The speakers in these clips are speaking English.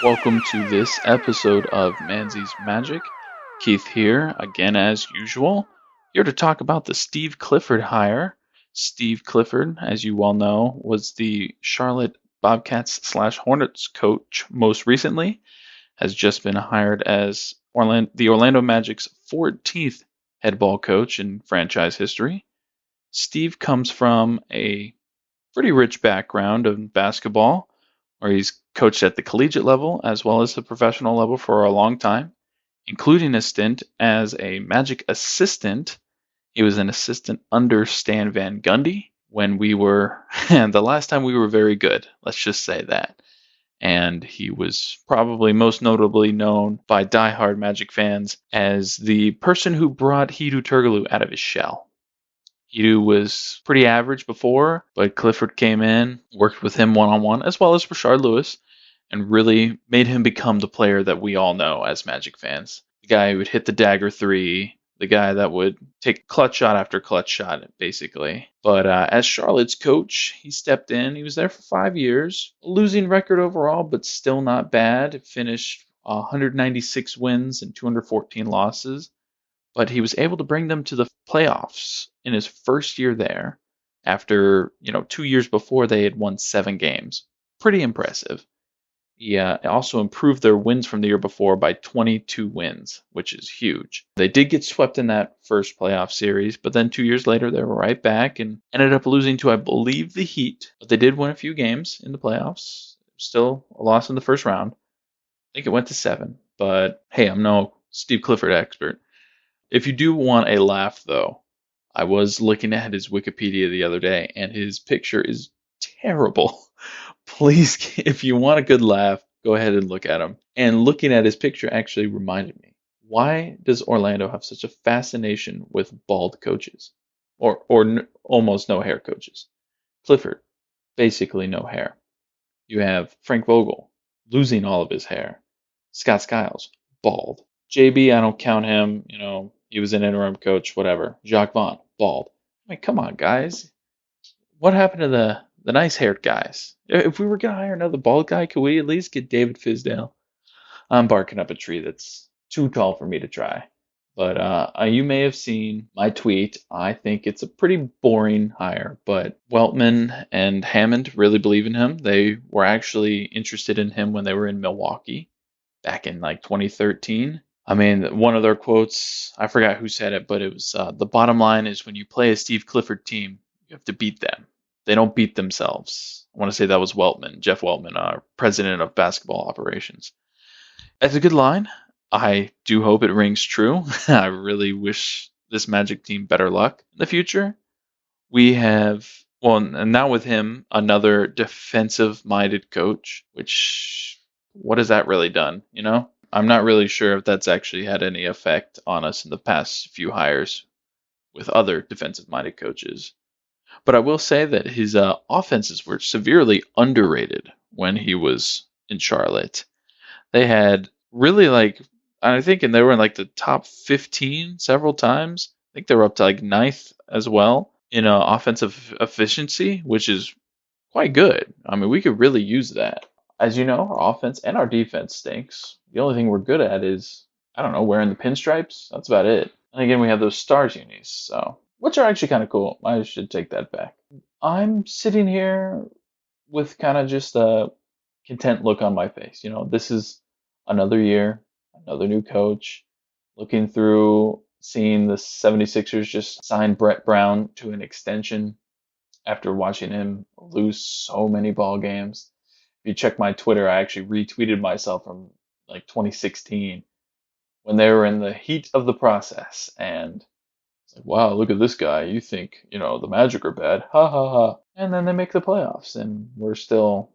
Welcome to this episode of Manze's Magic. Keith here, again as usual, here to talk about the Steve Clifford hire. Steve Clifford, as you well know, was the Charlotte Bobcats slash Hornets coach most recently, has just been hired as the Orlando Magic's 14th head ball coach in franchise history. Steve comes from a pretty rich background in basketball, where he's coached at the collegiate level as well as the professional level for a long time, including a stint as a Magic assistant. He was an assistant under Stan Van Gundy when we were, and the last time we were very good, let's just say that. And he was probably most notably known by diehard Magic fans as the person who brought Hedo Turkoglu out of his shell. Hedo was pretty average before, but Clifford came in, worked with him one-on-one, as well as Rashard Lewis, and really made him become the player that we all know as Magic fans. The guy who would hit the dagger three, the guy that would take clutch shot after clutch shot, basically. But as Charlotte's coach, he stepped in. He was there for 5 years. A losing record overall, but still not bad. Finished 196 wins and 214 losses. But he was able to bring them to the playoffs in his first year there after, 2 years before they had won 7 games. Pretty impressive. He also improved their wins from the year before by 22 wins, which is huge. They did get swept in that first playoff series, but then 2 years later they were right back and ended up losing to, I believe, the Heat. But they did win a few games in the playoffs. Still a loss in the first round. I think it went to 7. But hey, I'm no Steve Clifford expert. If you do want a laugh, though, I was looking at his Wikipedia the other day, and his picture is terrible. Please, if you want a good laugh, go ahead and look at him. And looking at his picture actually reminded me, why does Orlando have such a fascination with bald coaches? Or almost no hair coaches? Clifford, basically no hair. You have Frank Vogel, losing all of his hair. Scott Skiles, bald. JB, I don't count him, he was an interim coach, whatever. Jacques Vaughn, bald. I mean, come on, guys. What happened to the nice haired guys? If we were going to hire another bald guy, could we at least get David Fizdale? I'm barking up a tree that's too tall for me to try. But you may have seen my tweet. I think it's a pretty boring hire, but Weltman and Hammond really believe in him. They were actually interested in him when they were in Milwaukee back in like 2013. I mean, one of their quotes, I forgot who said it, but it was the bottom line is when you play a Steve Clifford team, you have to beat them. They don't beat themselves. I want to say that was Jeff Weltman, president of basketball operations. That's a good line. I do hope it rings true. I really wish this Magic team better luck in the future. We have, well, and now with him, another defensive-minded coach, which, what has that really done, I'm not really sure if that's actually had any effect on us in the past few hires with other defensive-minded coaches. But I will say that his offenses were severely underrated when he was in Charlotte. They had really and they were in like the top 15 several times. I think they were up to like ninth as well in offensive efficiency, which is quite good. I mean, we could really use that. As you know, our offense and our defense stinks. The only thing we're good at is, I don't know, wearing the pinstripes. That's about it. And again, we have those stars unis, so which are actually kind of cool. I should take that back. I'm sitting here with kind of just a content look on my face. This is another year, another new coach, looking through, seeing the 76ers just sign Brett Brown to an extension after watching him lose so many ball games. If you check my Twitter, I actually retweeted myself from like 2016 when they were in the heat of the process. And it's like, wow, look at this guy. You think, the Magic are bad. Ha ha ha. And then they make the playoffs and we're still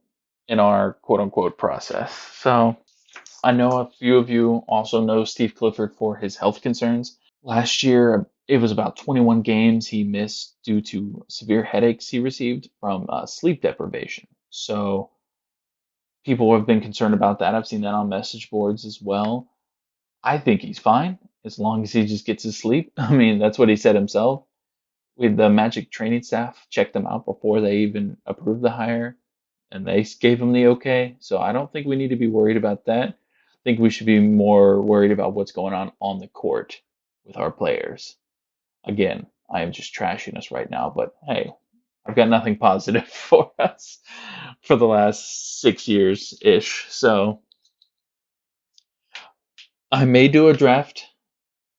in our quote unquote process. So I know a few of you also know Steve Clifford for his health concerns. Last year, it was about 21 games he missed due to severe headaches he received from sleep deprivation. So people have been concerned about that. I've seen that on message boards as well. I think he's fine as long as he just gets his sleep. I mean, that's what he said himself. With the Magic training staff checked them out before they even approved the hire. and they gave him the okay. So I don't think we need to be worried about that. I think we should be more worried about what's going on the court with our players. Again, I am just trashing us right now, but hey, I've got nothing positive for us for the last 6 years ish. So I may do a draft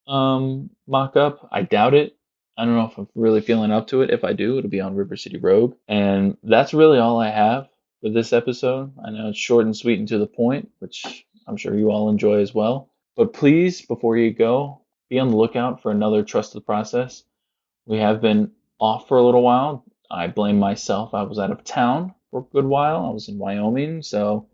mock up. I doubt it. I don't know if I'm really feeling up to it. If I do, it'll be on River City Rogue. And that's really all I have for this episode. I know it's short and sweet and to the point, which I'm sure you all enjoy as well. But please, before you go, be on the lookout for another Trust the Process. We have been off for a little while. I blame myself. I was out of town for a good while. I was in Wyoming, so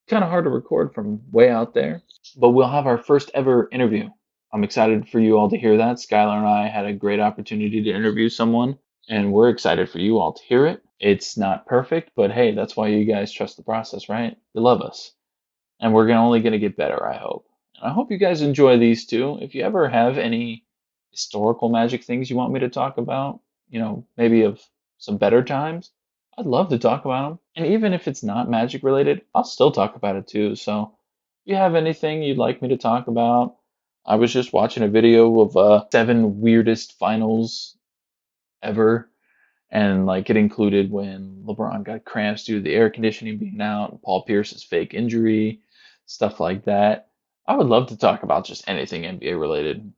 kind of hard to record from way out there. But we'll have our first ever interview. I'm excited for you all to hear that. Skylar and I had a great opportunity to interview someone, and we're excited for you all to hear it. It's not perfect, but hey, that's why you guys trust the process, right? You love us. And we're only going to get better, I hope. And I hope you guys enjoy these too. If you ever have any historical magic things you want me to talk about, maybe of some better times, I'd love to talk about them. And even if it's not magic related, I'll still talk about it too. So if you have anything you'd like me to talk about, I was just watching a video of 7 weirdest finals ever, and like it included when LeBron got cramps due to the air conditioning being out, and Paul Pierce's fake injury, stuff like that. I would love to talk about just anything NBA related.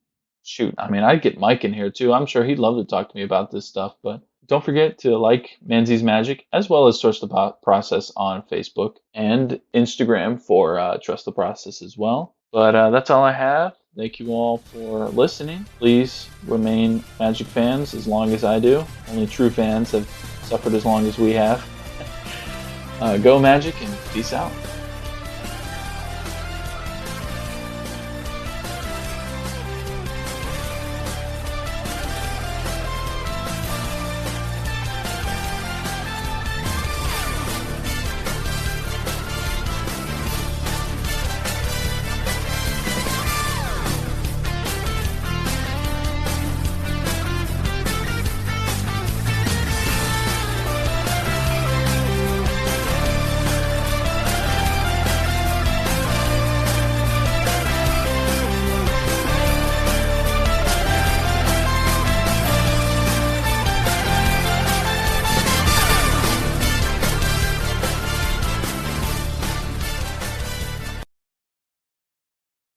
Shoot, I mean, I'd get Mike in here too. I'm sure he'd love to talk to me about this stuff. But don't forget to like Manze's Magic as well as Trust the Process on Facebook and Instagram for Trust the Process as well. But that's all I have. Thank you all for listening. Please remain Magic fans as long as I do. Only true fans have suffered as long as we have. Go Magic and peace out.